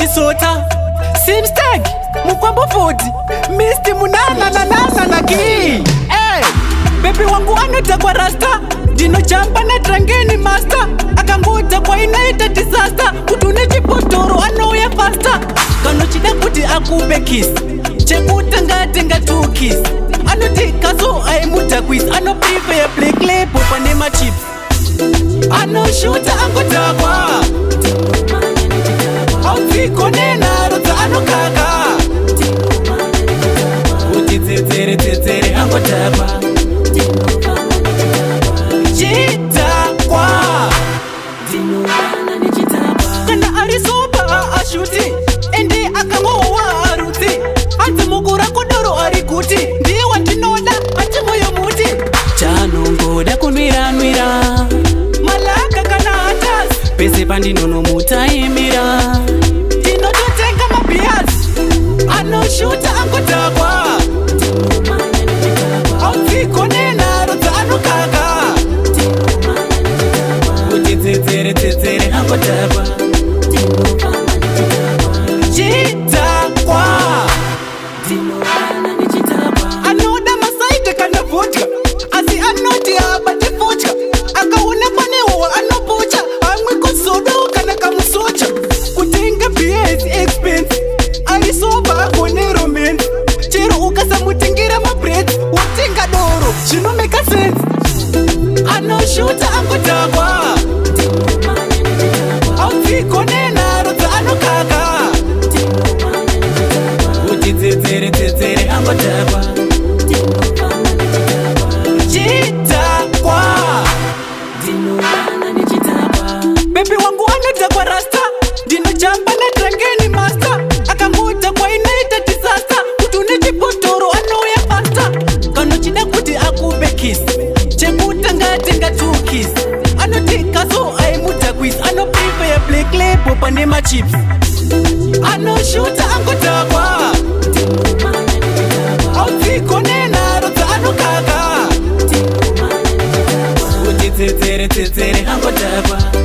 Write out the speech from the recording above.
Chisota Simstag Mukwambo Fudi Misti Munana na ki Baby wangu anotagwa rasta Dino champa na trangeni master Akanguja kwa inaita disaster Kutune chipotoro anoya faster Kano chida kuti akube kiss Chekuta ngatenga two kiss Anoti kaso aimuta quiz Ano prepare play clip upanema chips Ano shooter angotagwa Autiko nena rota ano kaka Uti tetere angotagwa Chitakwa Kana arisoba ashuti Ende akangowa aruti Ati mugura kodoro arikuti Ndiye watinoda ati moyo muti Chano ngoda kunwira Malaka kana atas Pese pandi nono mutaimira Dino totenga mabias Ano shuta angotagwa Autiko nena rota ano kaka Tetere angotagwa Chitakwa Anoda masaite kana vodka Asi anoti abate vodka Akauna panewa anopocha Amwiko soda kana kamusocha Kutenga BS expense Alisoba akone romance Chero ukasa mutingira mabread Watenga doro Shino make a sense Ano shuta angotagwa Autiko nena rota ano kaka Uti tetere angotagwa Chitakwa Baby wangu anotagwa rasta Dino jamba na trangeni master Akanguja kwa inaita disaster Kutune chipotoro anoya faster Kano chida kuti akube kiss Chekuta ngatenga two kiss Anoti kaso aimuta quiz Ano prepare play clip upanema chips Ano shooter angotagwa Autiko nena rota ano kaka Uti tetere angotagwa